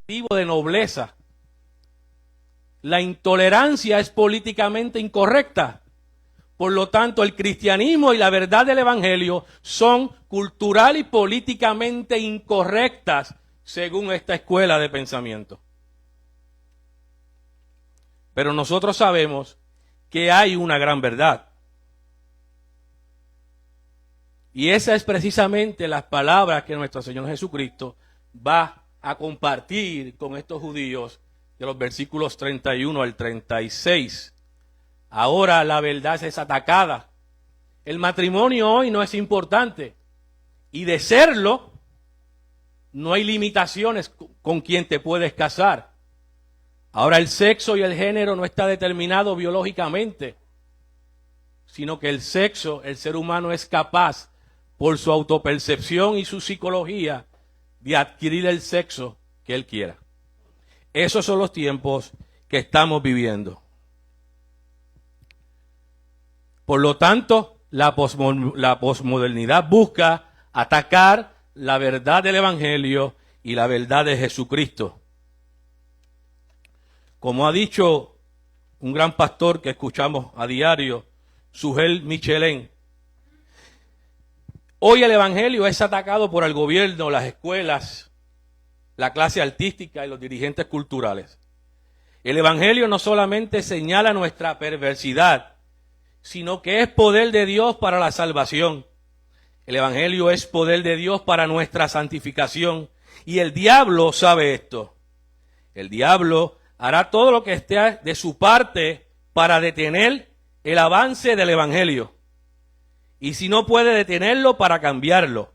de nobleza. La intolerancia es políticamente incorrecta. Por lo tanto, el cristianismo y la verdad del evangelio son cultural y políticamente incorrectas según esta escuela de pensamiento. Pero nosotros sabemos que hay una gran verdad. Y esa es precisamente las palabras que nuestro Señor Jesucristo va a compartir con estos judíos de los versículos 31 al 36. Ahora la verdad es atacada. El matrimonio hoy no es importante. Y de serlo, no hay limitaciones con quien te puedes casar. Ahora el sexo y el género no está determinado biológicamente, sino que el sexo, el ser humano es capaz, por su autopercepción y su psicología, de adquirir el sexo que él quiera. Esos son los tiempos que estamos viviendo. Por lo tanto, la posmodernidad busca atacar la verdad del evangelio y la verdad de Jesucristo. Como ha dicho un gran pastor que escuchamos a diario, Sugel Michelin, hoy el evangelio es atacado por el gobierno, las escuelas, la clase artística y los dirigentes culturales. El evangelio no solamente señala nuestra perversidad, sino que es poder de Dios para la salvación. El evangelio es poder de Dios para nuestra santificación. Y el diablo sabe esto. El diablo hará todo lo que esté de su parte para detener el avance del evangelio. Y si no puede detenerlo, para cambiarlo.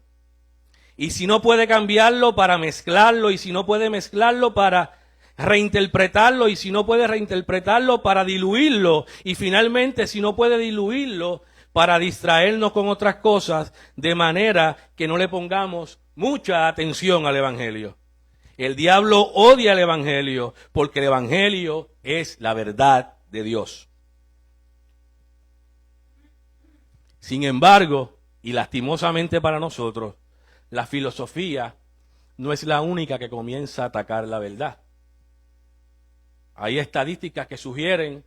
Y si no puede cambiarlo, para mezclarlo. Y si no puede mezclarlo, para reinterpretarlo. Y si no puede reinterpretarlo, para diluirlo. Y finalmente, si no puede diluirlo, para distraernos con otras cosas, de manera que no le pongamos mucha atención al evangelio. El diablo odia el evangelio porque el evangelio es la verdad de Dios. Sin embargo, y lastimosamente para nosotros, la filosofía no es la única que comienza a atacar la verdad. Hay estadísticas que sugieren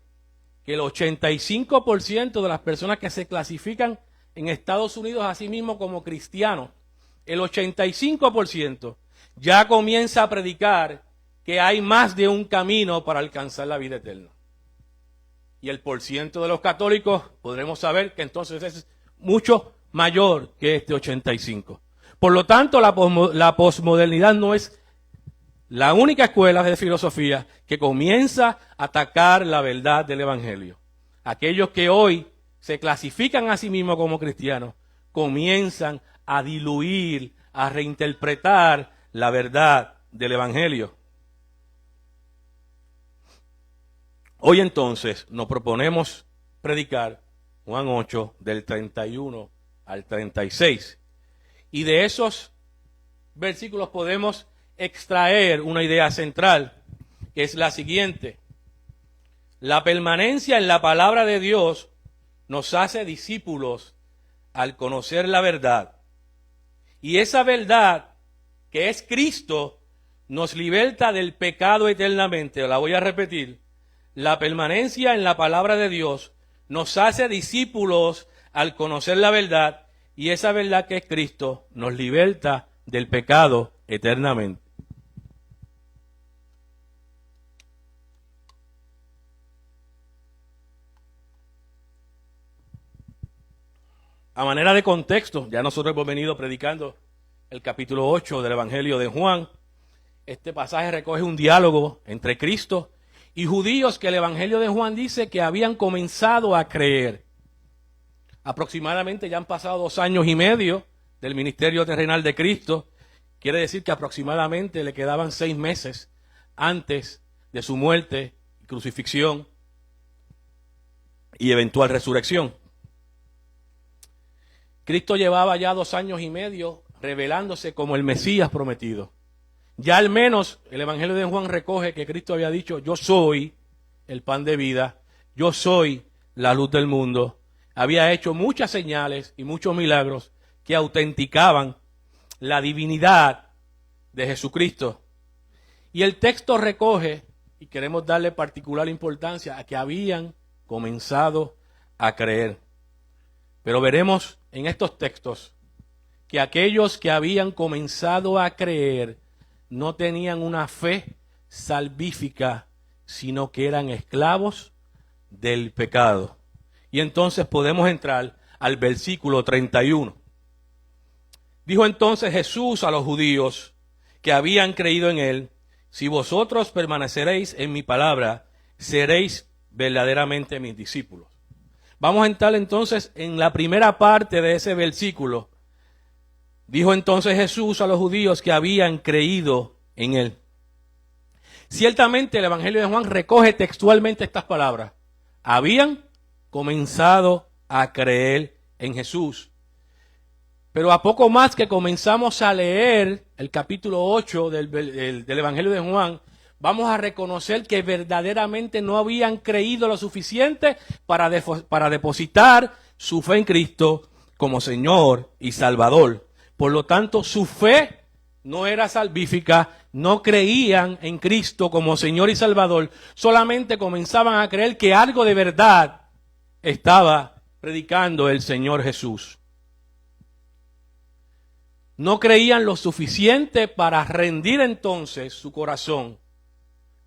que el 85% de las personas que se clasifican en Estados Unidos a sí mismos como cristianos, el 85% ya comienza a predicar que hay más de un camino para alcanzar la vida eterna. Y el porciento de los católicos podremos saber que entonces es mucho mayor que este 85%. Por lo tanto, la posmodernidad no es la única escuela de filosofía que comienza a atacar la verdad del evangelio. Aquellos que hoy se clasifican a sí mismos como cristianos comienzan a diluir, a reinterpretar la verdad del evangelio. Hoy entonces nos proponemos predicar Juan 8 del 31 al 36. Y de esos versículos podemos extraer una idea central, que es la siguiente. La permanencia en la palabra de Dios nos hace discípulos al conocer la verdad. Y esa verdad, que es Cristo, nos liberta del pecado eternamente. La voy a repetir. La permanencia en la palabra de Dios nos hace discípulos al conocer la verdad, y esa verdad que es Cristo nos liberta del pecado eternamente. A manera de contexto, ya nosotros hemos venido predicando el capítulo 8 del Evangelio de Juan. Este pasaje recoge un diálogo entre Cristo y judíos que el Evangelio de Juan dice que habían comenzado a creer. Aproximadamente ya han pasado 2 años y medio del ministerio terrenal de Cristo. Quiere decir que aproximadamente le quedaban 6 meses antes de su muerte, crucifixión y eventual resurrección. Cristo llevaba ya 2 años y medio revelándose como el Mesías prometido. Ya al menos el Evangelio de Juan recoge que Cristo había dicho: yo soy el pan de vida, yo soy la luz del mundo. Había hecho muchas señales y muchos milagros que autenticaban la divinidad de Jesucristo. Y el texto recoge, y queremos darle particular importancia, a que habían comenzado a creer. Pero veremos en estos textos que aquellos que habían comenzado a creer no tenían una fe salvífica, sino que eran esclavos del pecado. Y entonces podemos entrar al versículo 31. Dijo entonces Jesús a los judíos que habían creído en él: si vosotros permaneceréis en mi palabra, seréis verdaderamente mis discípulos. Vamos a entrar entonces en la primera parte de ese versículo. Dijo entonces Jesús a los judíos que habían creído en él. Ciertamente el Evangelio de Juan recoge textualmente estas palabras. Habían comenzado a creer en Jesús. Pero a poco más que comenzamos a leer el capítulo 8 del Evangelio de Juan, vamos a reconocer que verdaderamente no habían creído lo suficiente para depositar su fe en Cristo como Señor y Salvador. Por lo tanto, su fe no era salvífica, no creían en Cristo como Señor y Salvador, solamente comenzaban a creer que algo de verdad estaba predicando el Señor Jesús. No creían lo suficiente para rendir entonces su corazón,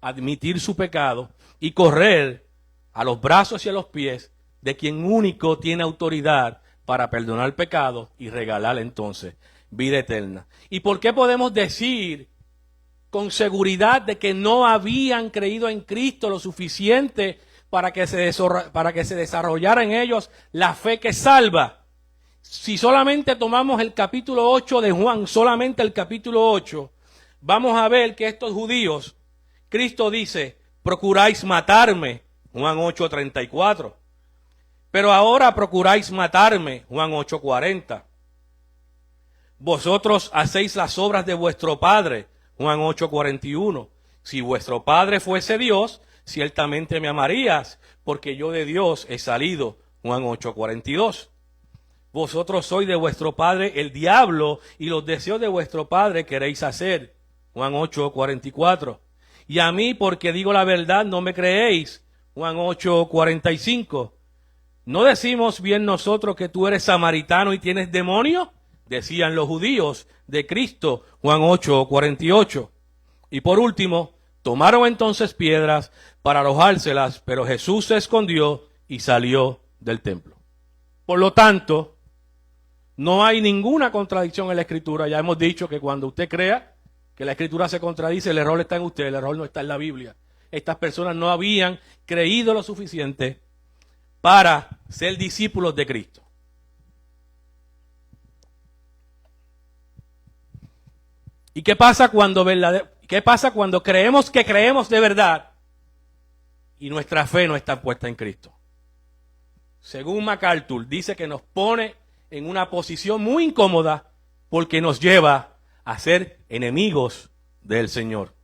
admitir su pecado y correr a los brazos y a los pies de quien único tiene autoridad para perdonar pecado y regalar entonces vida eterna. ¿Y por qué podemos decir con seguridad de que no habían creído en Cristo lo suficiente para que se desarrollara en ellos la fe que salva? Si solamente tomamos el capítulo 8 de Juan, solamente el capítulo 8, vamos a ver que estos judíos, Cristo dice: procuráis matarme, Juan 8:34. Pero ahora procuráis matarme, Juan 8:40. Vosotros hacéis las obras de vuestro padre, Juan 8:41. Si vuestro padre fuese Dios, ciertamente me amarías, porque yo de Dios he salido, Juan 8:42. Vosotros sois de vuestro padre el diablo, y los deseos de vuestro padre queréis hacer, Juan 8:44. Y a mí, porque digo la verdad, no me creéis, Juan 8:45. ¿No decimos bien nosotros que tú eres samaritano y tienes demonio? Decían los judíos de Cristo, Juan 8:48. Y por último, tomaron entonces piedras para arrojárselas, pero Jesús se escondió y salió del templo. Por lo tanto, no hay ninguna contradicción en la Escritura. Ya hemos dicho que cuando usted crea que la Escritura se contradice, el error está en usted, el error no está en la Biblia. Estas personas no habían creído lo suficiente para ser discípulos de Cristo. ¿Y qué pasa cuando creemos que creemos de verdad y nuestra fe no está puesta en Cristo? Según MacArthur, dice que nos pone en una posición muy incómoda porque nos lleva a ser enemigos del Señor.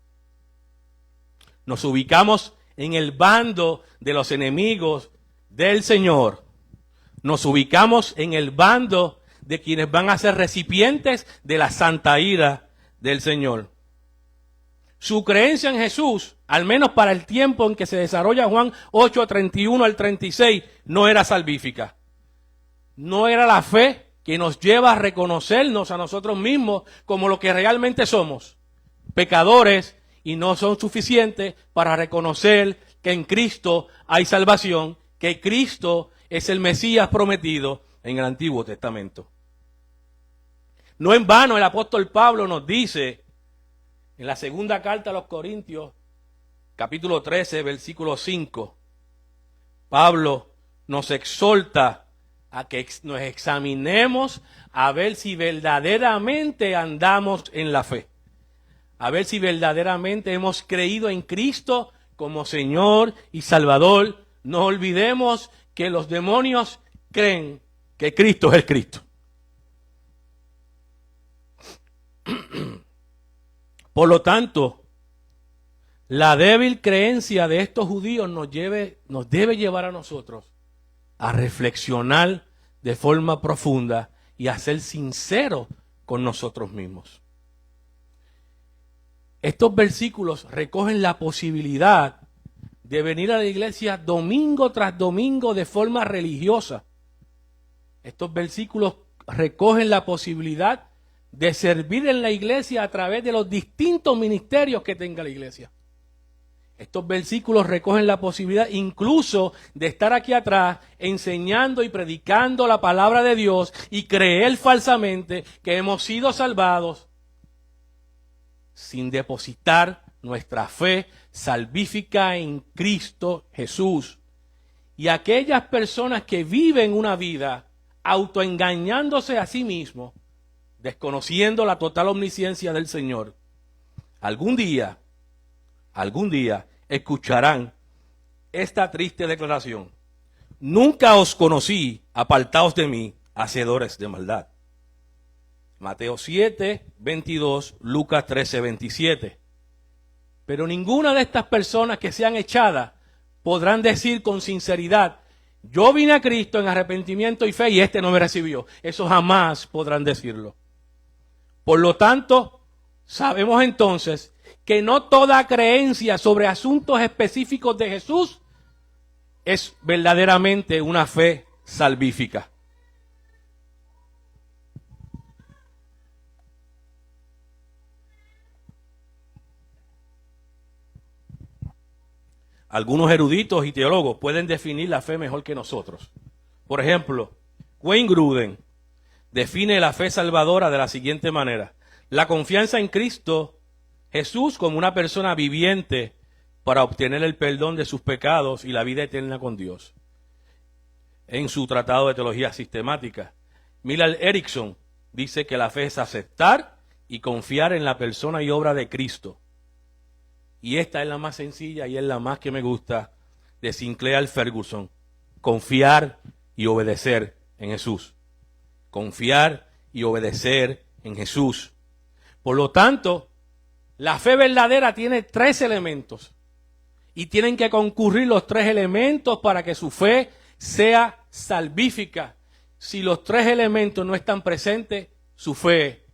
Nos ubicamos en el bando de los enemigos del Señor. Nos ubicamos en el bando de quienes van a ser recipientes de la santa ira del Señor. Su creencia en Jesús, al menos para el tiempo en que se desarrolla Juan 8:31 al 36, no era salvífica. No era la fe que nos lleva a reconocernos a nosotros mismos como lo que realmente somos, pecadores, y no son suficientes para reconocer que en Cristo hay salvación, que Cristo es el Mesías prometido en el Antiguo Testamento. No en vano el apóstol Pablo nos dice en la segunda carta a los Corintios, capítulo 13, versículo 5, Pablo nos exhorta a que nos examinemos a ver si verdaderamente andamos en la fe, a ver si verdaderamente hemos creído en Cristo como Señor y Salvador. No olvidemos que los demonios creen que Cristo es el Cristo. Por lo tanto, la débil creencia de estos judíos nos debe llevar a nosotros a reflexionar de forma profunda y a ser sinceros con nosotros mismos. Estos versículos recogen la posibilidad de venir a la iglesia domingo tras domingo de forma religiosa. Estos versículos recogen la posibilidad de servir en la iglesia a través de los distintos ministerios que tenga la iglesia. Estos versículos recogen la posibilidad incluso de estar aquí atrás enseñando y predicando la palabra de Dios y creer falsamente que hemos sido salvados sin depositar nuestra fe salvífica en Cristo Jesús. Y aquellas personas que viven una vida autoengañándose a sí mismos, desconociendo la total omnisciencia del Señor, algún día escucharán esta triste declaración: nunca os conocí, apartaos de mí, hacedores de maldad. Mateo 7, 22, Lucas 13, 27. Pero ninguna de estas personas que sean echadas podrán decir con sinceridad: yo vine a Cristo en arrepentimiento y fe y este no me recibió. Eso jamás podrán decirlo. Por lo tanto, sabemos entonces que no toda creencia sobre asuntos específicos de Jesús es verdaderamente una fe salvífica. Algunos eruditos y teólogos pueden definir la fe mejor que nosotros. Por ejemplo, Wayne Grudem define la fe salvadora de la siguiente manera: la confianza en Cristo Jesús como una persona viviente para obtener el perdón de sus pecados y la vida eterna con Dios. En su tratado de teología sistemática, Millard Erickson dice que la fe es aceptar y confiar en la persona y obra de Cristo. Y esta es la más sencilla y es la más que me gusta, de Sinclair Ferguson: confiar y obedecer en Jesús. Confiar y obedecer en Jesús. Por lo tanto, la fe verdadera tiene 3 elementos. Y tienen que concurrir los 3 elementos para que su fe sea salvífica. Si los 3 elementos no están presentes, su fe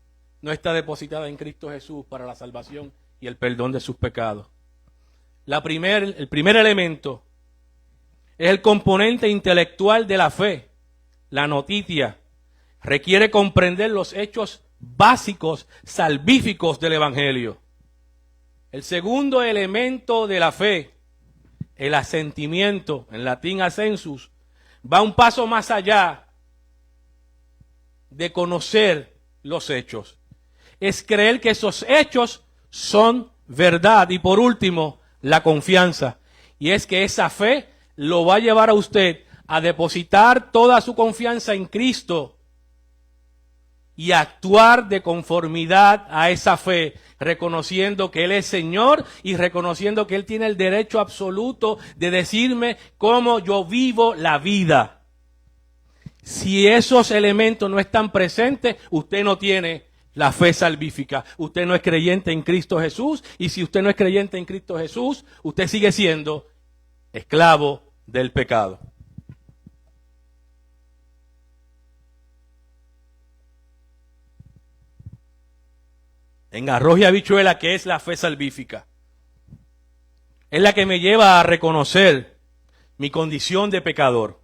no está depositada en Cristo Jesús para la salvación y el perdón de sus pecados. El primer elemento es el componente intelectual de la fe, la notitia. Requiere comprender los hechos básicos salvíficos del Evangelio. El segundo elemento de la fe, el asentimiento, en latín assensus, va un paso más allá de conocer los hechos. Es creer que esos hechos son verdad. Y por último, la confianza. Y es que esa fe lo va a llevar a usted a depositar toda su confianza en Cristo y actuar de conformidad a esa fe, reconociendo que Él es Señor y reconociendo que Él tiene el derecho absoluto de decirme cómo yo vivo la vida. Si esos elementos no están presentes, usted no tiene la fe salvífica. Usted no es creyente en Cristo Jesús, y si usted no es creyente en Cristo Jesús, usted sigue siendo esclavo del pecado. En arroz y habichuela, ¿qué es la fe salvífica? Es la que me lleva a reconocer mi condición de pecador.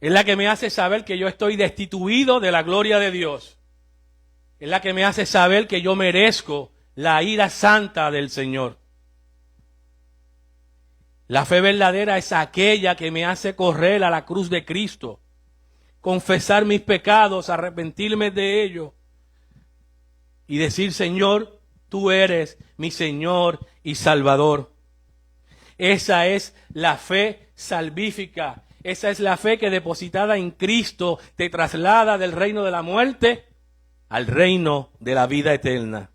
Es la que me hace saber que yo estoy destituido de la gloria de Dios. Es la que me hace saber que yo merezco la ira santa del Señor. La fe verdadera es aquella que me hace correr a la cruz de Cristo, confesar mis pecados, arrepentirme de ellos y decir: Señor, tú eres mi Señor y Salvador. Esa es la fe salvífica. Esa es la fe que, depositada en Cristo, te traslada del reino de la muerte al reino de la vida eterna.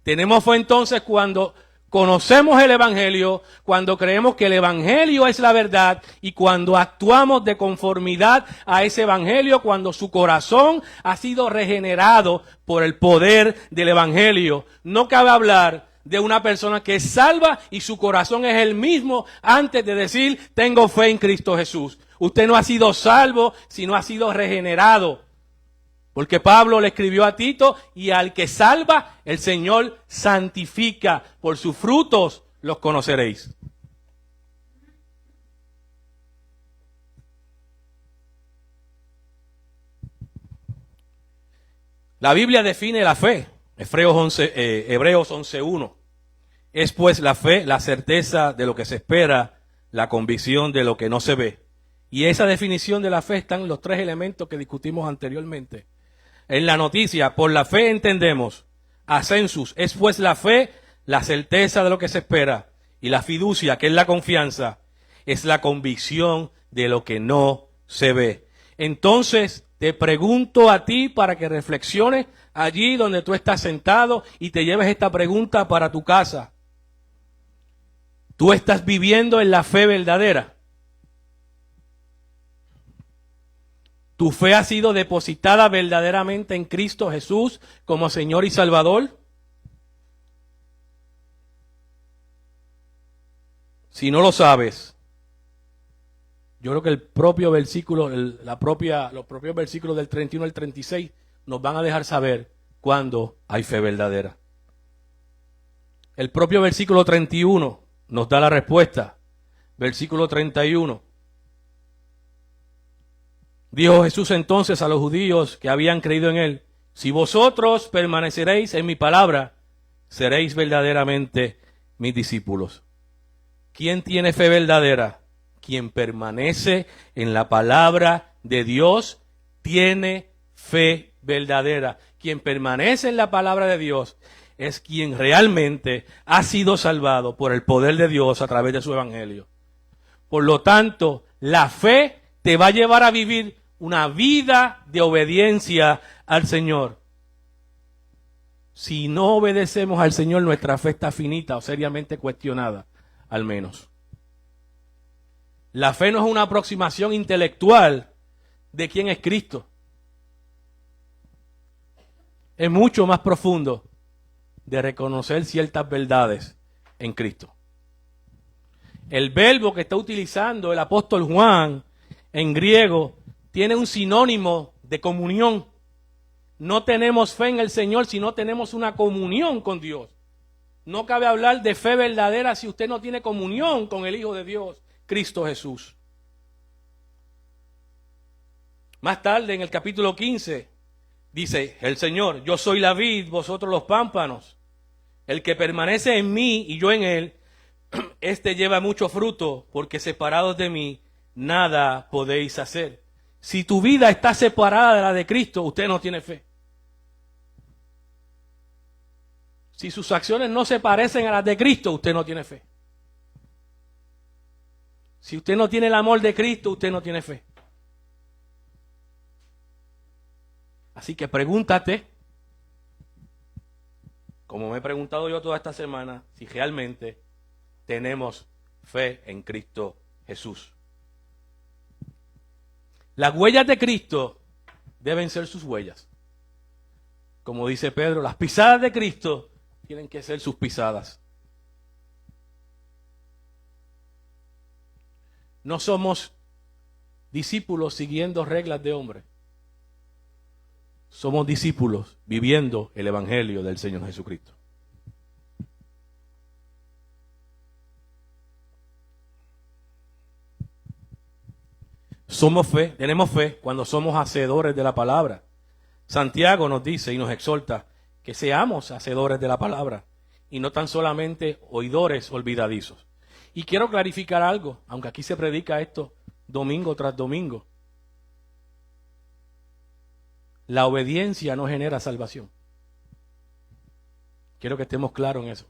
Tenemos fe entonces cuando conocemos el Evangelio, cuando creemos que el Evangelio es la verdad y cuando actuamos de conformidad a ese Evangelio, cuando su corazón ha sido regenerado por el poder del Evangelio. No cabe hablar de una persona que es salva y su corazón es el mismo antes de decir: tengo fe en Cristo Jesús. Usted no ha sido salvo si no ha sido regenerado. Porque Pablo le escribió a Tito, y al que salva, el Señor santifica. Por sus frutos los conoceréis. La Biblia define la fe. Hebreos 11:1. Es pues la fe, la certeza de lo que se espera, la convicción de lo que no se ve. Y esa definición de la fe están los tres elementos que discutimos anteriormente. En la noticia, por la fe entendemos, ascensus, es pues la fe, la certeza de lo que se espera, y la fiducia, que es la confianza, es la convicción de lo que no se ve. Entonces, te pregunto a ti para que reflexiones allí donde tú estás sentado y te lleves esta pregunta para tu casa. ¿Tú estás viviendo en la fe verdadera? ¿Tu fe ha sido depositada verdaderamente en Cristo Jesús como Señor y Salvador? Si no lo sabes, yo creo que el propio versículo, los propios versículos del 31 al 36 nos van a dejar saber cuándo hay fe verdadera. El propio versículo 31 nos da la respuesta. Versículo 31. Dijo Jesús entonces a los judíos que habían creído en él: si vosotros permaneceréis en mi palabra, seréis verdaderamente mis discípulos. ¿Quién tiene fe verdadera? Quien permanece en la palabra de Dios tiene fe verdadera. Quien permanece en la palabra de Dios es quien realmente ha sido salvado por el poder de Dios a través de su evangelio. Por lo tanto, la fe te va a llevar a vivir una vida de obediencia al Señor. Si no obedecemos al Señor, nuestra fe está finita o seriamente cuestionada, al menos. La fe no es una aproximación intelectual de quién es Cristo. Es mucho más profundo de reconocer ciertas verdades en Cristo. El verbo que está utilizando el apóstol Juan en griego tiene un sinónimo de comunión. No tenemos fe en el Señor si no tenemos una comunión con Dios. No cabe hablar de fe verdadera si usted no tiene comunión con el Hijo de Dios, Cristo Jesús. Más tarde, en el capítulo 15, dice el Señor: yo soy la vid, vosotros los pámpanos. El que permanece en mí y yo en él, este lleva mucho fruto, porque separados de mí, nada podéis hacer. Si tu vida está separada de la de Cristo, usted no tiene fe. Si sus acciones no se parecen a las de Cristo, usted no tiene fe. Si usted no tiene el amor de Cristo, usted no tiene fe. Así que pregúntate, como me he preguntado yo toda esta semana, si realmente tenemos fe en Cristo Jesús. Las huellas de Cristo deben ser sus huellas. Como dice Pedro, las pisadas de Cristo tienen que ser sus pisadas. No somos discípulos siguiendo reglas de hombre. Somos discípulos viviendo el evangelio del Señor Jesucristo. Tenemos fe cuando somos hacedores de la palabra. Santiago nos dice y nos exhorta que seamos hacedores de la palabra y no tan solamente oidores olvidadizos. Y quiero clarificar algo, aunque aquí se predica esto domingo tras domingo. La obediencia no genera salvación. Quiero que estemos claros en eso.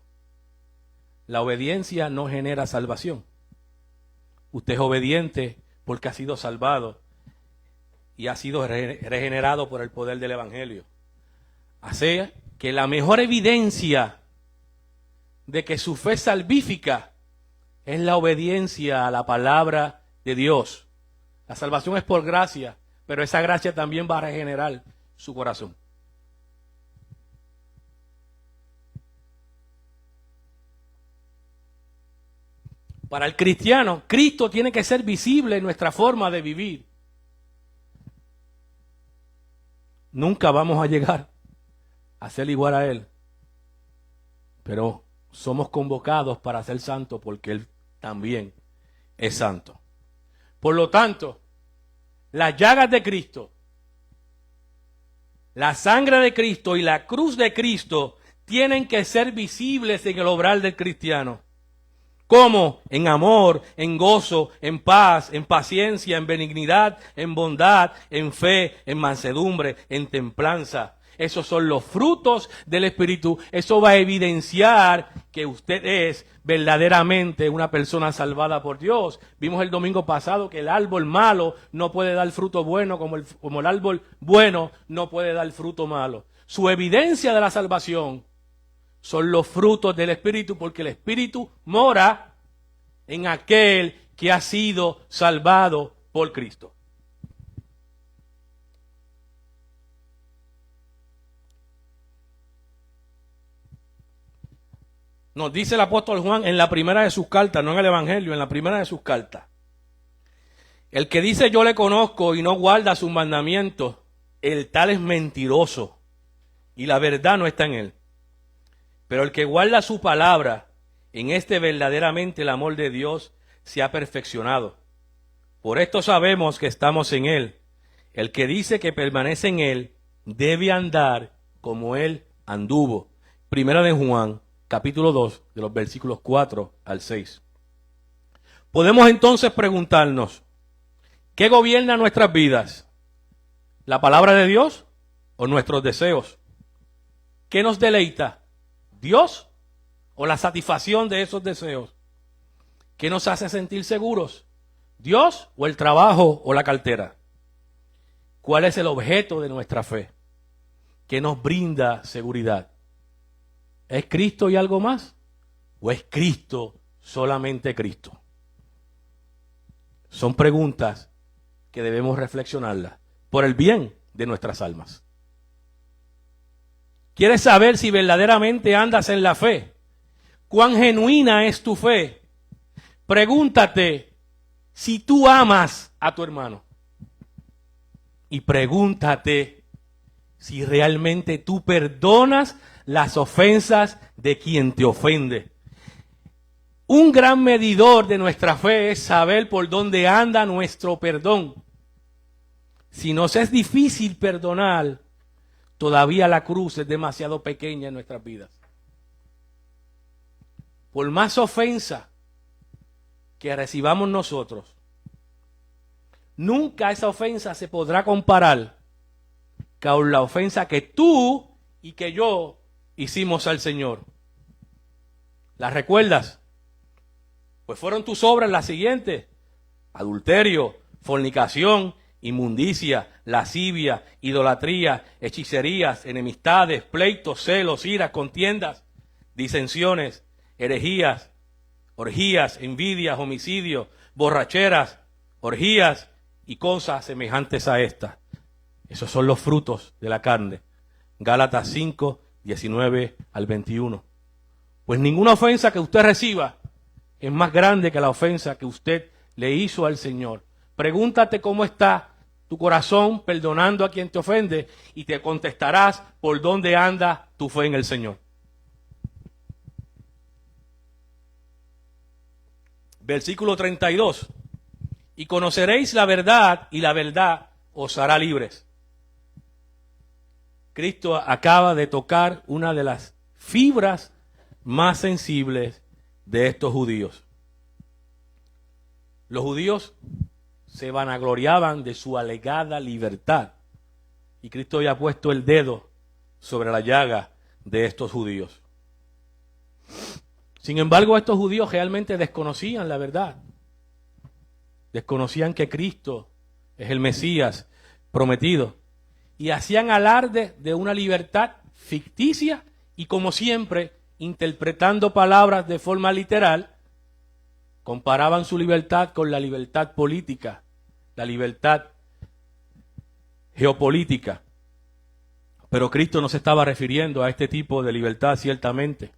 La obediencia no genera salvación. Usted es obediente porque ha sido salvado y ha sido regenerado por el poder del evangelio. Así que la mejor evidencia de que su fe es salvífica es la obediencia a la palabra de Dios. La salvación es por gracia, pero esa gracia también va a regenerar su corazón. Para el cristiano, Cristo tiene que ser visible en nuestra forma de vivir. Nunca vamos a llegar a ser igual a Él, pero somos convocados para ser santos porque Él también es santo. Por lo tanto, las llagas de Cristo, la sangre de Cristo y la cruz de Cristo tienen que ser visibles en el obrar del cristiano. ¿Cómo? En amor, en gozo, en paz, en paciencia, en benignidad, en bondad, en fe, en mansedumbre, en templanza. Esos son los frutos del Espíritu. Eso va a evidenciar que usted es verdaderamente una persona salvada por Dios. Vimos el domingo pasado que el árbol malo no puede dar fruto bueno como el árbol bueno no puede dar fruto malo. Su evidencia de la salvación son los frutos del Espíritu, porque el Espíritu mora en aquel que ha sido salvado por Cristo. Nos dice el apóstol Juan en la primera de sus cartas, no en el Evangelio, en la primera de sus cartas. El que dice yo le conozco y no guarda sus mandamientos, el tal es mentiroso y la verdad no está en él. Pero el que guarda su palabra, en este verdaderamente el amor de Dios se ha perfeccionado. Por esto sabemos que estamos en Él. El que dice que permanece en Él debe andar como Él anduvo. Primera de Juan, capítulo 2, de los versículos 4 al 6. Podemos entonces preguntarnos, ¿qué gobierna nuestras vidas? ¿La palabra de Dios o nuestros deseos? ¿Qué nos deleita? ¿Dios o la satisfacción de esos deseos? ¿Qué nos hace sentir seguros? ¿Dios o el trabajo o la cartera? ¿Cuál es el objeto de nuestra fe? ¿Qué nos brinda seguridad? ¿Es Cristo y algo más? ¿O es Cristo solamente Cristo? Son preguntas que debemos reflexionarlas por el bien de nuestras almas. ¿Quieres saber si verdaderamente andas en la fe? ¿Cuán genuina es tu fe? Pregúntate si tú amas a tu hermano. Y pregúntate si realmente tú perdonas las ofensas de quien te ofende. Un gran medidor de nuestra fe es saber por dónde anda nuestro perdón. Si nos es difícil perdonar, todavía la cruz es demasiado pequeña en nuestras vidas. Por más ofensa que recibamos nosotros, nunca esa ofensa se podrá comparar con la ofensa que tú y que yo hicimos al Señor. ¿Las recuerdas? Pues fueron tus obras las siguientes: adulterio, fornicación, inmundicia, lascivia, idolatría, hechicerías, enemistades, pleitos, celos, iras, contiendas, disensiones, herejías, orgías, envidias, homicidios, borracheras, orgías y cosas semejantes a estas. Esos son los frutos de la carne. Gálatas 5, 19 al 21. Pues ninguna ofensa que usted reciba es más grande que la ofensa que usted le hizo al Señor. Pregúntate cómo está tu corazón perdonando a quien te ofende y te contestarás por dónde anda tu fe en el Señor. Versículo 32. Y conoceréis la verdad y la verdad os hará libres. Cristo acaba de tocar una de las fibras más sensibles de estos judíos. Los judíos se vanagloriaban de su alegada libertad. Y Cristo había puesto el dedo sobre la llaga de estos judíos. Sin embargo, estos judíos realmente desconocían la verdad. Desconocían que Cristo es el Mesías prometido. Y hacían alarde de una libertad ficticia y, como siempre, interpretando palabras de forma literal, comparaban su libertad con la libertad política, la libertad geopolítica. Pero Cristo no se estaba refiriendo a este tipo de libertad, ciertamente.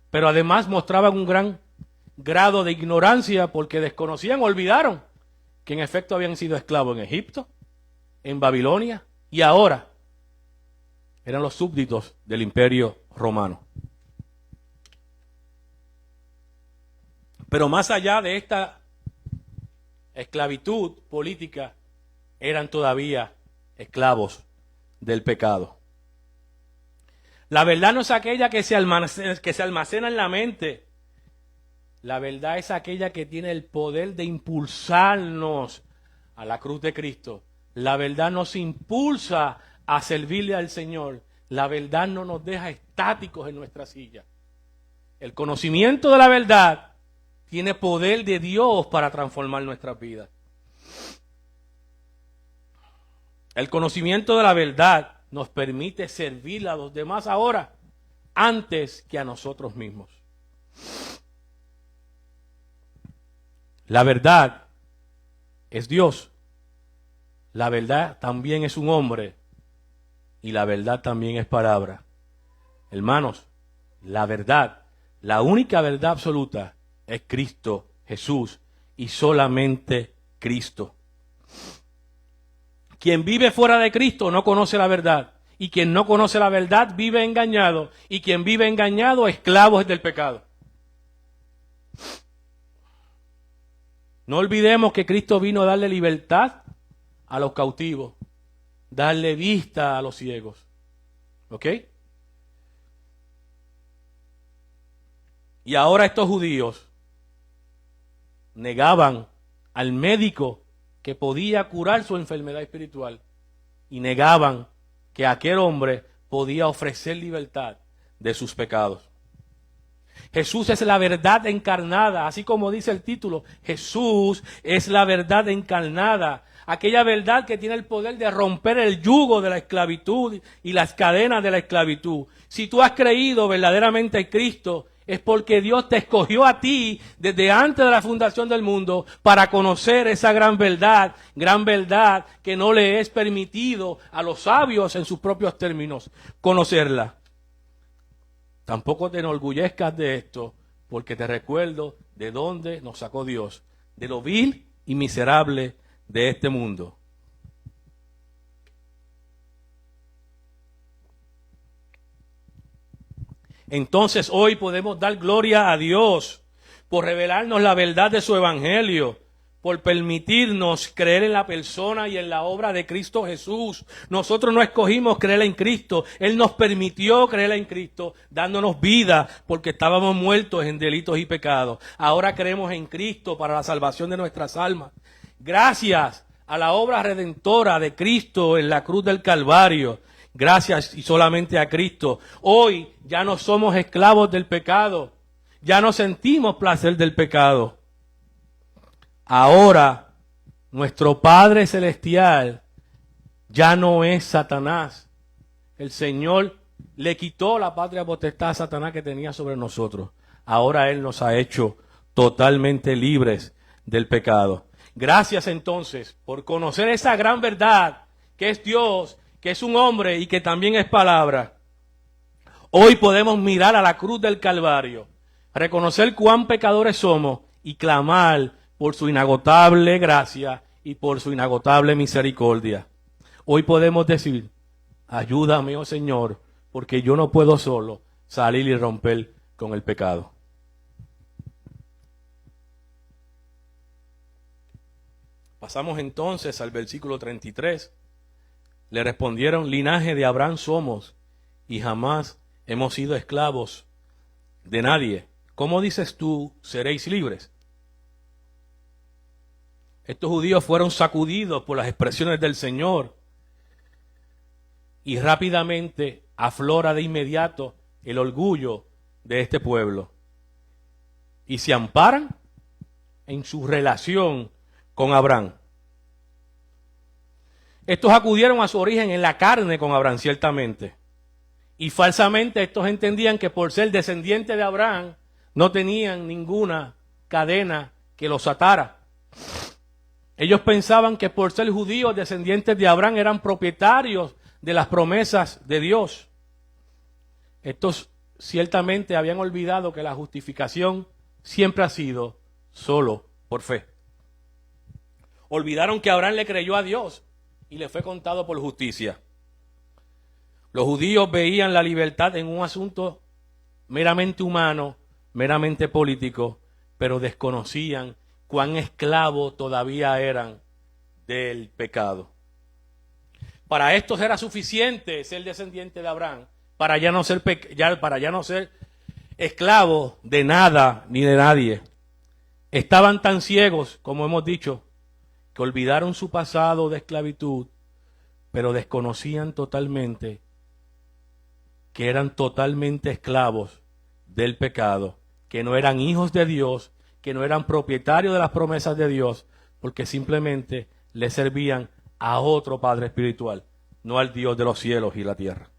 Pero además mostraban un gran grado de ignorancia porque desconocían, olvidaron que en efecto habían sido esclavos en Egipto, en Babilonia y ahora eran los súbditos del Imperio Romano. Pero más allá de esta esclavitud política, eran todavía esclavos del pecado. La verdad no es aquella que se almacena en la mente. La verdad es aquella que tiene el poder de impulsarnos a la cruz de Cristo. La verdad nos impulsa a servirle al Señor. La verdad no nos deja estáticos en nuestra silla. El conocimiento de la verdad tiene poder de Dios para transformar nuestras vidas. El conocimiento de la verdad nos permite servir a los demás ahora antes que a nosotros mismos. La verdad es Dios. La verdad también es un hombre. Y la verdad también es palabra. Hermanos, la verdad, la única verdad absoluta es Cristo Jesús y solamente Cristo. Quien vive fuera de Cristo no conoce la verdad. Y quien no conoce la verdad vive engañado. Y quien vive engañado, esclavo es del pecado. No olvidemos que Cristo vino a darle libertad a los cautivos, darle vista a los ciegos. ¿Ok? Y ahora estos judíos negaban al médico que podía curar su enfermedad espiritual y negaban que aquel hombre podía ofrecer libertad de sus pecados. Jesús es la verdad encarnada, así como dice el título, Jesús es la verdad encarnada, aquella verdad que tiene el poder de romper el yugo de la esclavitud y las cadenas de la esclavitud. Si tú has creído verdaderamente en Cristo, es porque Dios te escogió a ti desde antes de la fundación del mundo para conocer esa gran verdad que no le es permitido a los sabios en sus propios términos conocerla. Tampoco te enorgullezcas de esto, porque te recuerdo de dónde nos sacó Dios, de lo vil y miserable de este mundo. Entonces hoy podemos dar gloria a Dios por revelarnos la verdad de su evangelio, por permitirnos creer en la persona y en la obra de Cristo Jesús. Nosotros no escogimos creer en Cristo, Él nos permitió creer en Cristo, dándonos vida porque estábamos muertos en delitos y pecados. Ahora creemos en Cristo para la salvación de nuestras almas. Gracias a la obra redentora de Cristo en la cruz del Calvario, gracias y solamente a Cristo, hoy ya no somos esclavos del pecado, ya no sentimos placer del pecado. Ahora, nuestro Padre Celestial ya no es Satanás. El Señor le quitó la patria potestad a Satanás que tenía sobre nosotros. Ahora Él nos ha hecho totalmente libres del pecado. Gracias entonces por conocer esa gran verdad que es Dios, que es un hombre y que también es palabra. Hoy podemos mirar a la cruz del Calvario, reconocer cuán pecadores somos y clamar por su inagotable gracia y por su inagotable misericordia. Hoy podemos decir, ayúdame, oh Señor, porque yo no puedo solo salir y romper con el pecado. Pasamos entonces al versículo 33. Le respondieron, linaje de Abraham somos y jamás hemos sido esclavos de nadie. ¿Cómo dices tú, seréis libres? Estos judíos fueron sacudidos por las expresiones del Señor y rápidamente aflora de inmediato el orgullo de este pueblo y se amparan en su relación con Abraham. Estos acudieron a su origen en la carne con Abraham, ciertamente, y falsamente estos entendían que por ser descendientes de Abraham no tenían ninguna cadena que los atara. Ellos pensaban que por ser judíos descendientes de Abraham eran propietarios de las promesas de Dios. Estos ciertamente habían olvidado que la justificación siempre ha sido solo por fe. Olvidaron que Abraham le creyó a Dios y le fue contado por justicia. Los judíos veían la libertad en un asunto meramente humano, meramente político, pero desconocían cuán esclavos todavía eran del pecado. Para estos era suficiente ser descendiente de Abraham, para ya no ser esclavos de nada ni de nadie. Estaban tan ciegos, como hemos dicho, que olvidaron su pasado de esclavitud, pero desconocían totalmente que eran totalmente esclavos del pecado, que no eran hijos de Dios, que no eran propietarios de las promesas de Dios, porque simplemente le servían a otro Padre espiritual, no al Dios de los cielos y la tierra.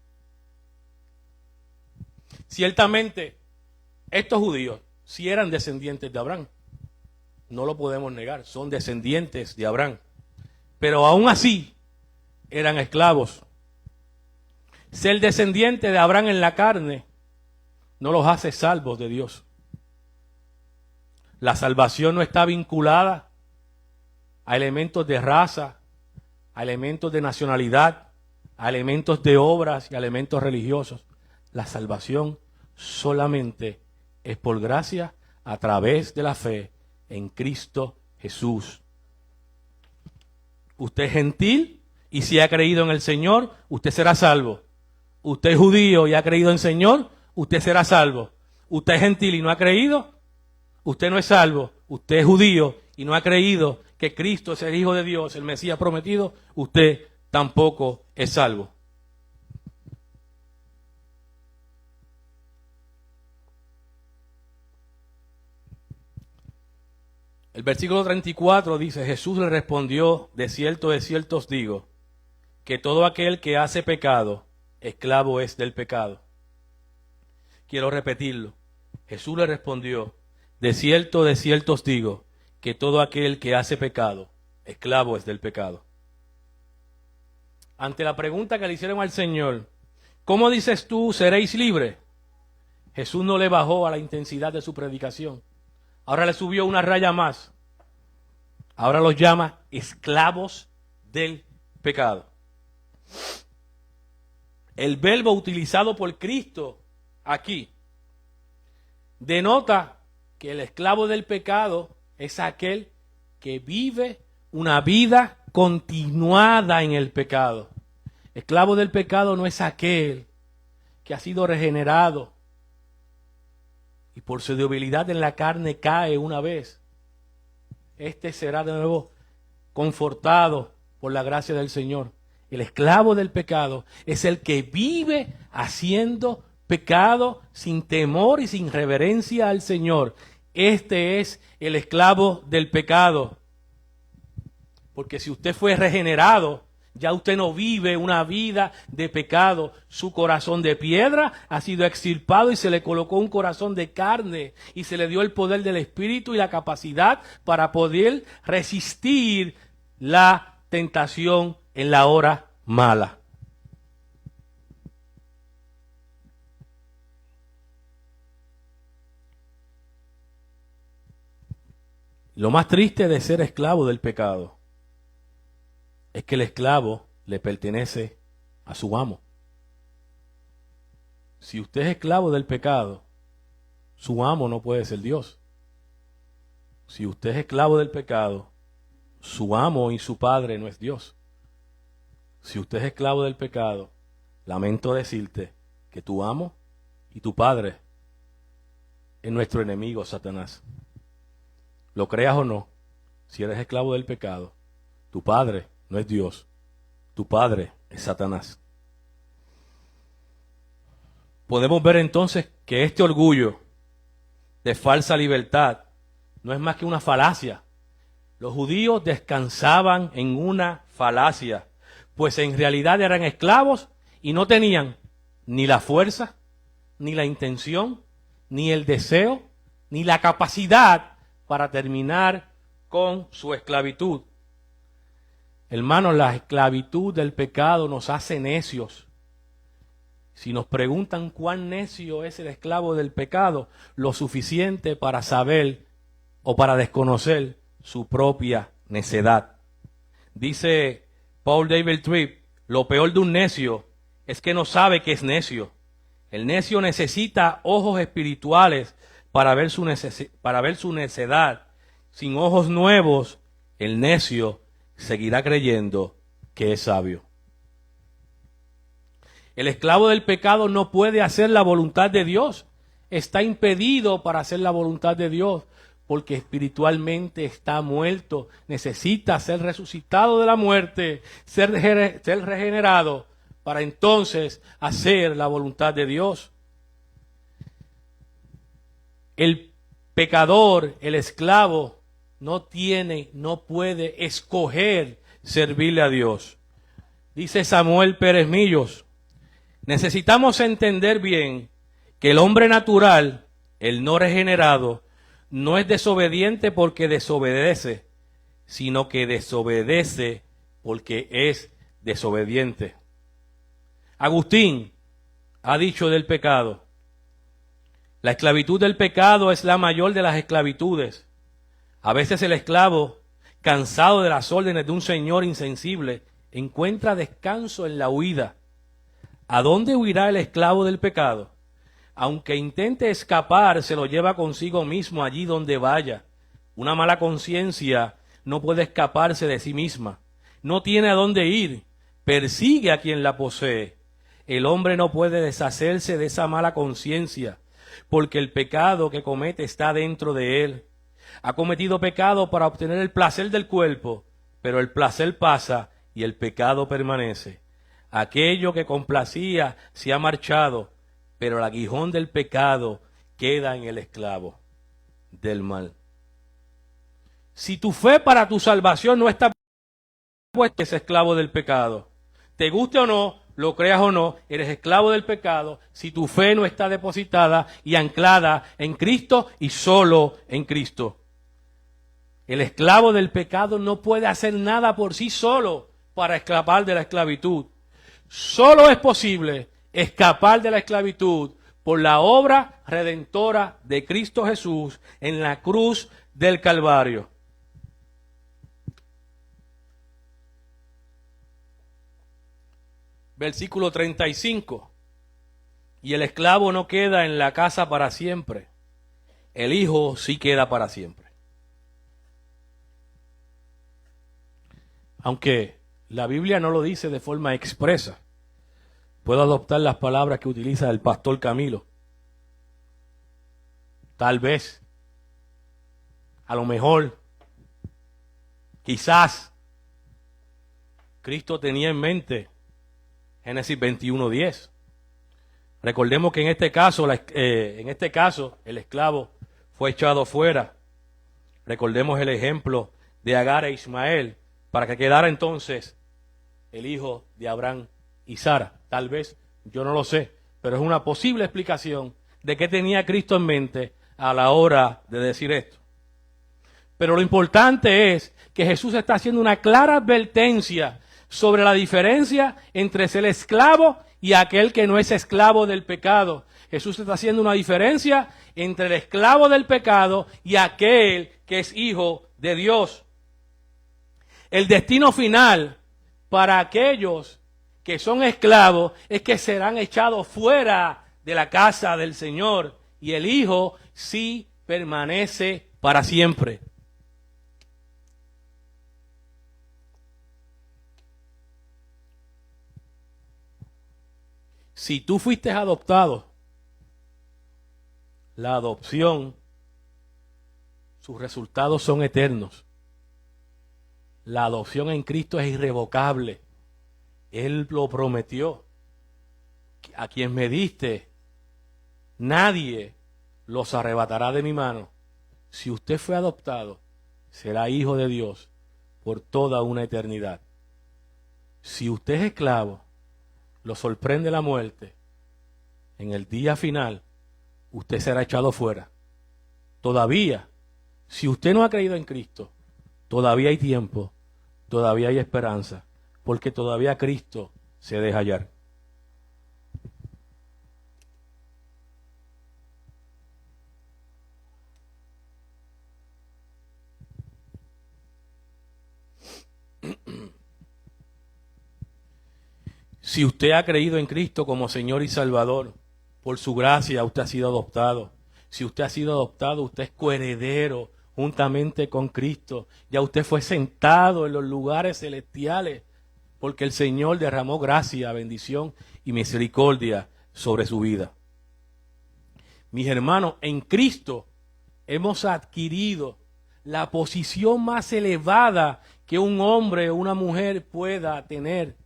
Ciertamente, estos judíos sí eran descendientes de Abraham, no lo podemos negar, son descendientes de Abraham, pero aún así eran esclavos. Ser descendiente de Abraham en la carne no los hace salvos de Dios. La salvación no está vinculada a elementos de raza, a elementos de nacionalidad, a elementos de obras y a elementos religiosos. La salvación solamente es por gracia a través de la fe en Cristo Jesús. Usted es gentil y si ha creído en el Señor, usted será salvo. Usted es judío y ha creído en el Señor, usted será salvo. Usted es gentil y no ha creído, usted no es salvo. Usted es judío y no ha creído que Cristo es el Hijo de Dios, el Mesías prometido, usted tampoco es salvo. El versículo 34 dice, Jesús le respondió, de cierto os digo, que todo aquel que hace pecado, esclavo es del pecado. Quiero repetirlo. Jesús le respondió, de cierto os digo, que todo aquel que hace pecado, esclavo es del pecado. Ante la pregunta que le hicieron al Señor, ¿cómo dices tú seréis libres? Jesús no le bajó a la intensidad de su predicación. Ahora le subió una raya más. Ahora los llama esclavos del pecado. El verbo utilizado por Cristo aquí denota que el esclavo del pecado es aquel que vive una vida continuada en el pecado. Esclavo del pecado no es aquel que ha sido regenerado y por su debilidad en la carne cae una vez. Este será de nuevo confortado por la gracia del Señor. El esclavo del pecado es el que vive haciendo pecado sin temor y sin reverencia al Señor. Este es el esclavo del pecado. Porque si usted fue regenerado, ya usted no vive una vida de pecado. Su corazón de piedra ha sido extirpado y se le colocó un corazón de carne y se le dio el poder del Espíritu y la capacidad para poder resistir la tentación en la hora mala. Lo más triste de ser esclavo del pecado es que el esclavo le pertenece a su amo. Si usted es esclavo del pecado, su amo no puede ser Dios. Si usted es esclavo del pecado, su amo y su padre no es Dios. Si usted es esclavo del pecado, lamento decirte que tu amo y tu padre es nuestro enemigo, Satanás. Lo creas o no, si eres esclavo del pecado, tu padre no es Dios, tu padre es Satanás. Podemos ver entonces que este orgullo de falsa libertad no es más que una falacia. Los judíos descansaban en una falacia, pues en realidad eran esclavos y no tenían ni la fuerza, ni la intención, ni el deseo, ni la capacidad para terminar con su esclavitud. Hermanos, la esclavitud del pecado nos hace necios. Si nos preguntan cuán necio es el esclavo del pecado, lo suficiente para saber o para desconocer su propia necedad. Dice Paul David Tripp, lo peor de un necio es que no sabe que es necio. El necio necesita ojos espirituales para ver su necedad. Sin ojos nuevos, el necio seguirá creyendo que es sabio. El esclavo del pecado no puede hacer la voluntad de Dios. Está impedido para hacer la voluntad de Dios porque espiritualmente está muerto. Necesita ser resucitado de la muerte, ser regenerado para entonces hacer la voluntad de Dios. El pecador, el esclavo, no puede escoger servirle a Dios. Dice Samuel Pérez Millos, necesitamos entender bien que el hombre natural, el no regenerado, no es desobediente porque desobedece, sino que desobedece porque es desobediente. Agustín ha dicho del pecado, la esclavitud del pecado es la mayor de las esclavitudes. A veces el esclavo, cansado de las órdenes de un señor insensible, encuentra descanso en la huida. ¿A dónde huirá el esclavo del pecado? Aunque intente escapar, se lo lleva consigo mismo allí donde vaya. Una mala conciencia no puede escaparse de sí misma. No tiene a dónde ir. Persigue a quien la posee. El hombre no puede deshacerse de esa mala conciencia, porque el pecado que comete está dentro de él. Ha cometido pecado para obtener el placer del cuerpo, pero el placer pasa y el pecado permanece. Aquello que complacía se ha marchado, pero el aguijón del pecado queda en el esclavo del mal. Si tu fe para tu salvación no está puesta, es esclavo del pecado. Te guste o no, lo creas o no, eres esclavo del pecado si tu fe no está depositada y anclada en Cristo y solo en Cristo. El esclavo del pecado no puede hacer nada por sí solo para escapar de la esclavitud. Solo es posible escapar de la esclavitud por la obra redentora de Cristo Jesús en la cruz del Calvario. Versículo 35. Y el esclavo no queda en la casa para siempre. El hijo sí queda para siempre. Aunque la Biblia no lo dice de forma expresa, puedo adoptar las palabras que utiliza el pastor Camilo. Tal vez, a lo mejor, quizás, Cristo tenía en mente Génesis 21:10. Recordemos que en este caso, el esclavo fue echado fuera. Recordemos el ejemplo de Agar e Ismael, para que quedara entonces el hijo de Abraham y Sara. Tal vez, yo no lo sé, pero es una posible explicación de qué tenía Cristo en mente a la hora de decir esto. Pero lo importante es que Jesús está haciendo una clara advertencia sobre la diferencia entre ser esclavo y aquel que no es esclavo del pecado. Jesús está haciendo una diferencia entre el esclavo del pecado y aquel que es hijo de Dios. El destino final para aquellos que son esclavos es que serán echados fuera de la casa del Señor, y el hijo sí permanece para siempre. Si tú fuiste adoptado, la adopción, sus resultados son eternos. La adopción en Cristo es irrevocable. Él lo prometió. A quien me diste, nadie los arrebatará de mi mano. Si usted fue adoptado, será hijo de Dios por toda una eternidad. Si usted es esclavo, lo sorprende la muerte, en el día final, usted será echado fuera. Todavía, si usted no ha creído en Cristo, todavía hay tiempo, todavía hay esperanza, porque todavía Cristo se deja hallar. Si usted ha creído en Cristo como Señor y Salvador, por su gracia usted ha sido adoptado. Si usted ha sido adoptado, usted es coheredero juntamente con Cristo. Ya usted fue sentado en los lugares celestiales porque el Señor derramó gracia, bendición y misericordia sobre su vida. Mis hermanos, en Cristo hemos adquirido la posición más elevada que un hombre o una mujer pueda tener.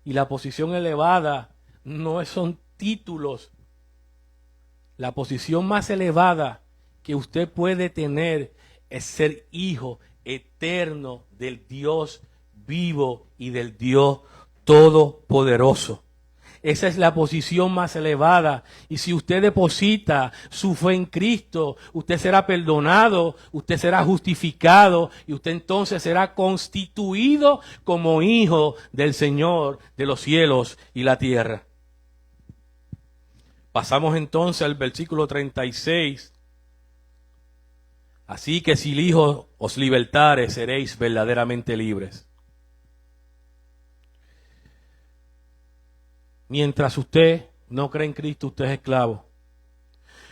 Y la posición elevada no son títulos. La posición más elevada que usted puede tener es ser hijo eterno del Dios vivo y del Dios todopoderoso. Esa es la posición más elevada. Y si usted deposita su fe en Cristo, usted será perdonado, usted será justificado y usted entonces será constituido como hijo del Señor de los cielos y la tierra. Pasamos entonces al versículo 36. Así que si el Hijo os libertare, seréis verdaderamente libres. Mientras usted no cree en Cristo, usted es esclavo.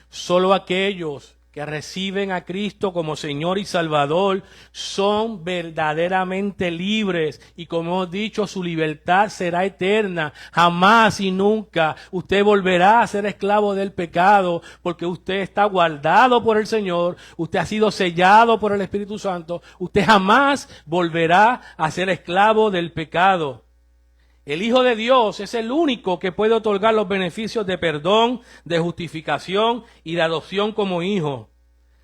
Solo aquellos que reciben a Cristo como Señor y Salvador son verdaderamente libres. Y como hemos dicho, su libertad será eterna. Jamás y nunca usted volverá a ser esclavo del pecado, porque usted está guardado por el Señor, usted ha sido sellado por el Espíritu Santo. Usted jamás volverá a ser esclavo del pecado. El Hijo de Dios es el único que puede otorgar los beneficios de perdón, de justificación y de adopción como hijo.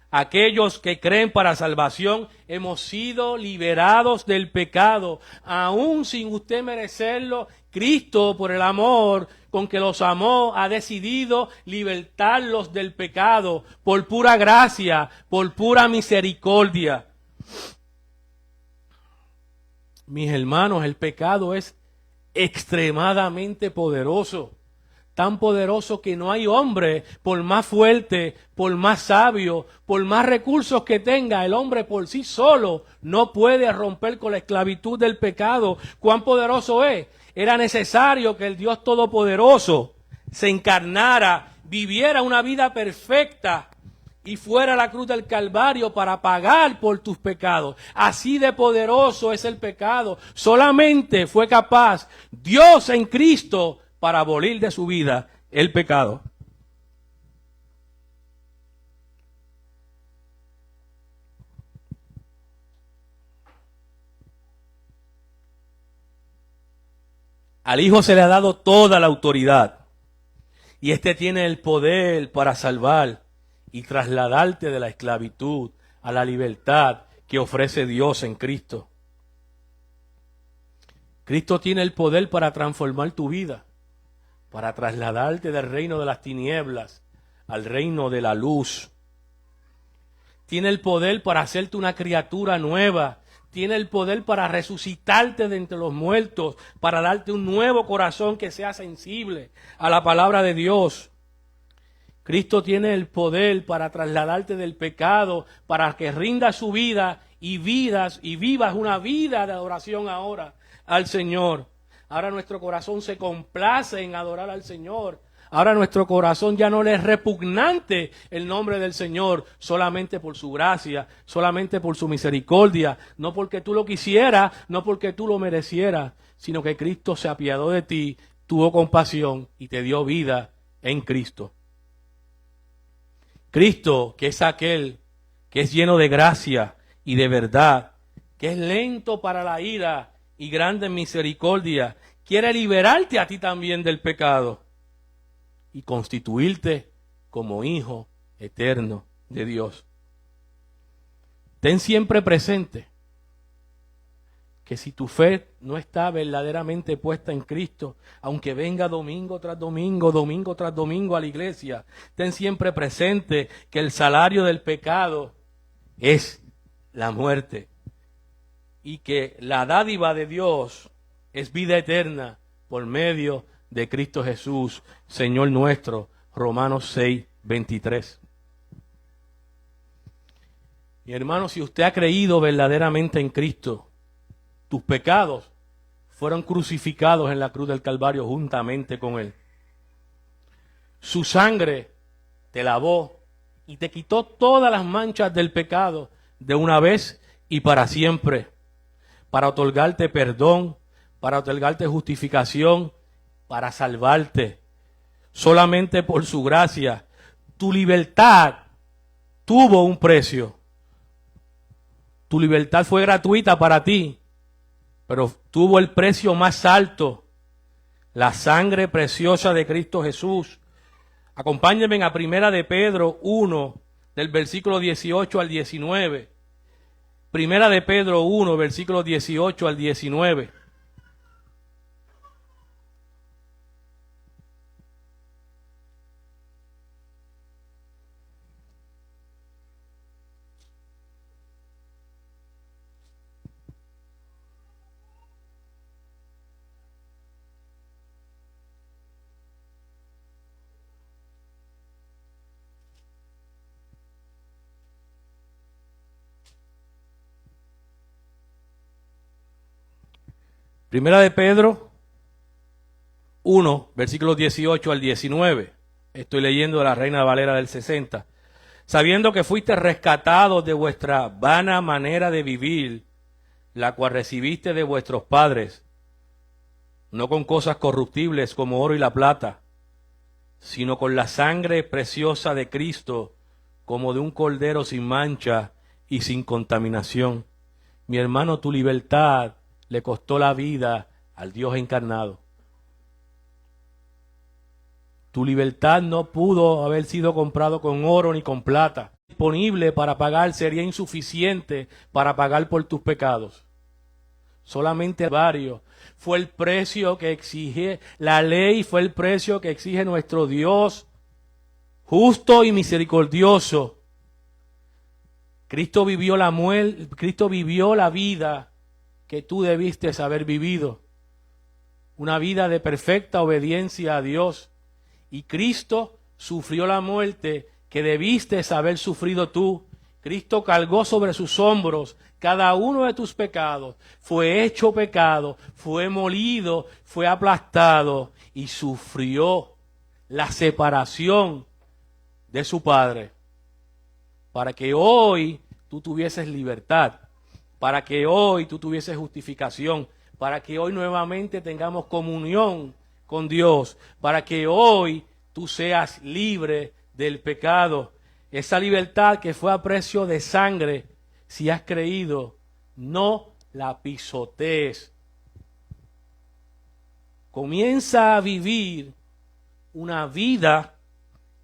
Aquellos que creen para salvación hemos sido liberados del pecado, aún sin usted merecerlo. Cristo, por el amor con que los amó, ha decidido libertarlos del pecado por pura gracia, por pura misericordia. Mis hermanos, el pecado es extremadamente poderoso, tan poderoso que no hay hombre, por más fuerte, por más sabio, por más recursos que tenga, el hombre por sí solo no puede romper con la esclavitud del pecado. ¿Cuán poderoso es? Era necesario que el Dios Todopoderoso se encarnara, viviera una vida perfecta y fuera a la cruz del Calvario para pagar por tus pecados. Así de poderoso es el pecado. Solamente fue capaz Dios en Cristo para abolir de su vida el pecado. Al Hijo se le ha dado toda la autoridad y éste tiene el poder para salvar y trasladarte de la esclavitud a la libertad que ofrece Dios en Cristo. Cristo tiene el poder para transformar tu vida, para trasladarte del reino de las tinieblas al reino de la luz. Tiene el poder para hacerte una criatura nueva. Tiene el poder para resucitarte de entre los muertos, para darte un nuevo corazón que sea sensible a la palabra de Dios. Cristo tiene el poder para trasladarte del pecado, para que rindas su vida y vivas una vida de adoración ahora al Señor. Ahora nuestro corazón se complace en adorar al Señor. Ahora nuestro corazón ya no le es repugnante el nombre del Señor, solamente por su gracia, solamente por su misericordia, no porque tú lo quisieras, no porque tú lo merecieras, sino que Cristo se apiadó de ti, tuvo compasión y te dio vida en Cristo. Cristo, que es aquel que es lleno de gracia y de verdad, que es lento para la ira y grande en misericordia, quiere liberarte a ti también del pecado y constituirte como hijo eterno de Dios. Ten siempre presente que si tu fe no está verdaderamente puesta en Cristo, aunque venga domingo tras domingo, domingo tras domingo a la iglesia, ten siempre presente que el salario del pecado es la muerte y que la dádiva de Dios es vida eterna por medio de Cristo Jesús, Señor nuestro. Romanos 6:23. Mi hermano, si usted ha creído verdaderamente en Cristo, tus pecados fueron crucificados en la cruz del Calvario juntamente con Él. Su sangre te lavó y te quitó todas las manchas del pecado de una vez y para siempre, para otorgarte perdón, para otorgarte justificación, para salvarte. Solamente por su gracia, tu libertad tuvo un precio. Tu libertad fue gratuita para ti, pero tuvo el precio más alto, la sangre preciosa de Cristo Jesús. Acompáñenme a Primera de Pedro 1, del versículo 18 al 19. Primera de Pedro 1, versículo 18 al 19. Primera de Pedro 1, versículos 18 al 19. Estoy leyendo de la Reina Valera del 60. Sabiendo que fuiste rescatados de vuestra vana manera de vivir, la cual recibiste de vuestros padres, no con cosas corruptibles como oro y la plata, sino con la sangre preciosa de Cristo, como de un cordero sin mancha y sin contaminación. Mi hermano, tu libertad le costó la vida al Dios encarnado. Tu libertad no pudo haber sido comprado con oro ni con plata. Disponible para pagar sería insuficiente para pagar por tus pecados. Solamente varios. Fue el precio que exige la ley, fue el precio que exige nuestro Dios, justo y misericordioso. Cristo vivió la muerte, Cristo vivió la vida que tú debiste haber vivido. Una vida de perfecta obediencia a Dios. Y Cristo sufrió la muerte que debiste haber sufrido tú. Cristo cargó sobre sus hombros cada uno de tus pecados. Fue hecho pecado, fue molido, fue aplastado y sufrió la separación de su Padre. Para que hoy tú tuvieses libertad. Para que hoy tú tuvieses justificación. Para que hoy nuevamente tengamos comunión con Dios, para que hoy tú seas libre del pecado. Esa libertad que fue a precio de sangre, si has creído, no la pisotees. Comienza a vivir una vida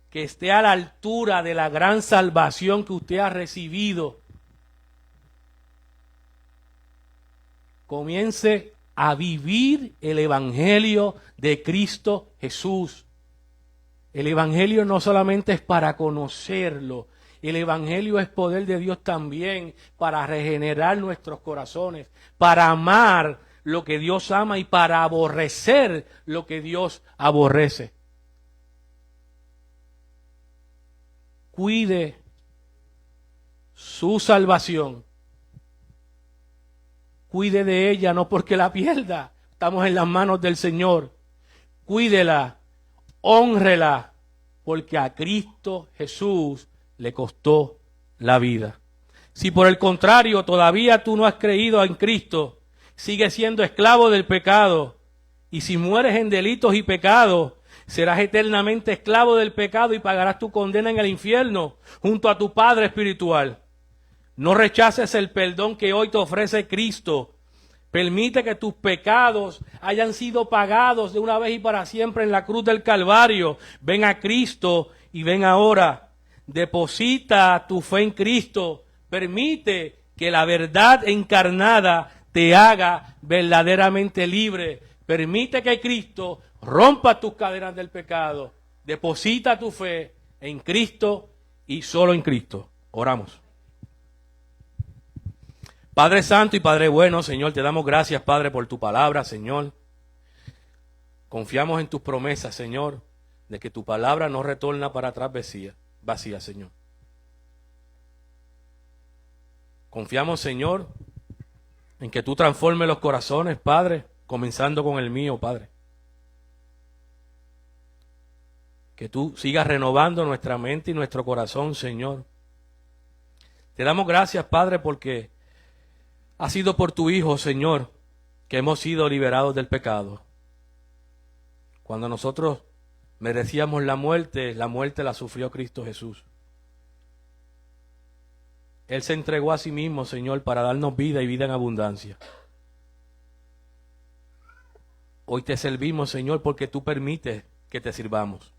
que esté a la altura de la gran salvación que usted ha recibido. Comience a vivir el Evangelio de Cristo Jesús. El Evangelio no solamente es para conocerlo, el Evangelio es poder de Dios también para regenerar nuestros corazones, para amar lo que Dios ama y para aborrecer lo que Dios aborrece. Cuide su salvación. Cuide de ella, no porque la pierda. Estamos en las manos del Señor. Cuídela, hónrela, porque a Cristo Jesús le costó la vida. Si por el contrario todavía tú no has creído en Cristo, sigues siendo esclavo del pecado. Y si mueres en delitos y pecados, serás eternamente esclavo del pecado y pagarás tu condena en el infierno junto a tu Padre espiritual. No rechaces el perdón que hoy te ofrece Cristo. Permite que tus pecados hayan sido pagados de una vez y para siempre en la cruz del Calvario. Ven a Cristo y ven ahora. Deposita tu fe en Cristo. Permite que la verdad encarnada te haga verdaderamente libre. Permite que Cristo rompa tus cadenas del pecado. Deposita tu fe en Cristo y solo en Cristo. Oramos. Padre Santo y Padre bueno, Señor, te damos gracias, Padre, por tu palabra, Señor. Confiamos en tus promesas, Señor, de que tu palabra no retorna para atrás vacía, Señor. Confiamos, Señor, en que tú transformes los corazones, Padre, comenzando con el mío, Padre. Que tú sigas renovando nuestra mente y nuestro corazón, Señor. Te damos gracias, Padre, porque ha sido por tu Hijo, Señor, que hemos sido liberados del pecado. Cuando nosotros merecíamos la muerte la sufrió Cristo Jesús. Él se entregó a sí mismo, Señor, para darnos vida y vida en abundancia. Hoy te servimos, Señor, porque tú permites que te sirvamos.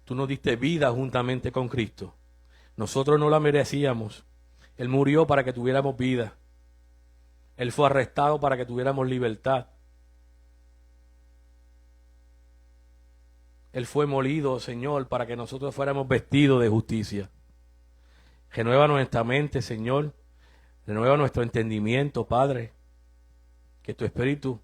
Tú nos diste vida juntamente con Cristo. Nosotros no la merecíamos. Él murió para que tuviéramos vida. Él fue arrestado para que tuviéramos libertad. Él fue molido, Señor, para que nosotros fuéramos vestidos de justicia. Renueva nuestra mente, Señor. Renueva nuestro entendimiento, Padre. Que tu Espíritu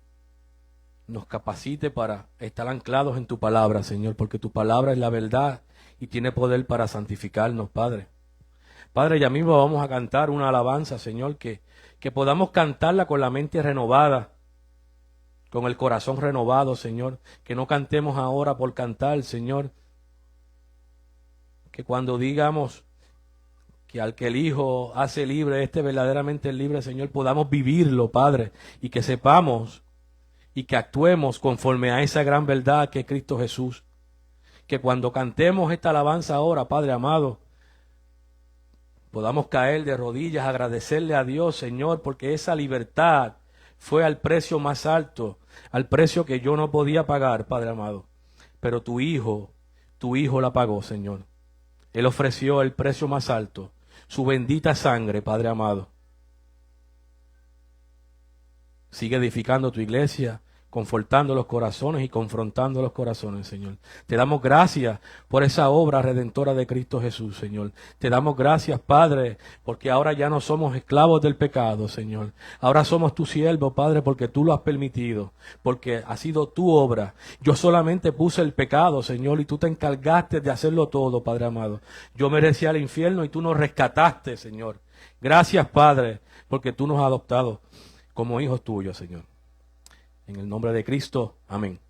nos capacite para estar anclados en tu palabra, Señor, porque tu palabra es la verdad y tiene poder para santificarnos, Padre. Padre, ya mismo vamos a cantar una alabanza, Señor, que podamos cantarla con la mente renovada, con el corazón renovado, Señor. Que no cantemos ahora por cantar, Señor. Que cuando digamos que al que el Hijo hace libre, verdaderamente es libre, Señor, podamos vivirlo, Padre, y que sepamos y que actuemos conforme a esa gran verdad que es Cristo Jesús. Que cuando cantemos esta alabanza ahora, Padre amado, podamos caer de rodillas, agradecerle a Dios, Señor, porque esa libertad fue al precio más alto, al precio que yo no podía pagar, Padre amado. Pero tu Hijo la pagó, Señor. Él ofreció el precio más alto, su bendita sangre, Padre amado. Sigue edificando tu iglesia, confortando los corazones y confrontando los corazones, Señor. Te damos gracias por esa obra redentora de Cristo Jesús, Señor. Te damos gracias, Padre, porque ahora ya no somos esclavos del pecado, Señor. Ahora somos tu siervos, Padre, porque tú lo has permitido, porque ha sido tu obra. Yo solamente puse el pecado, Señor, y tú te encargaste de hacerlo todo, Padre amado. Yo merecía el infierno y tú nos rescataste, Señor. Gracias, Padre, porque tú nos has adoptado como hijos tuyos, Señor. En el nombre de Cristo, amén.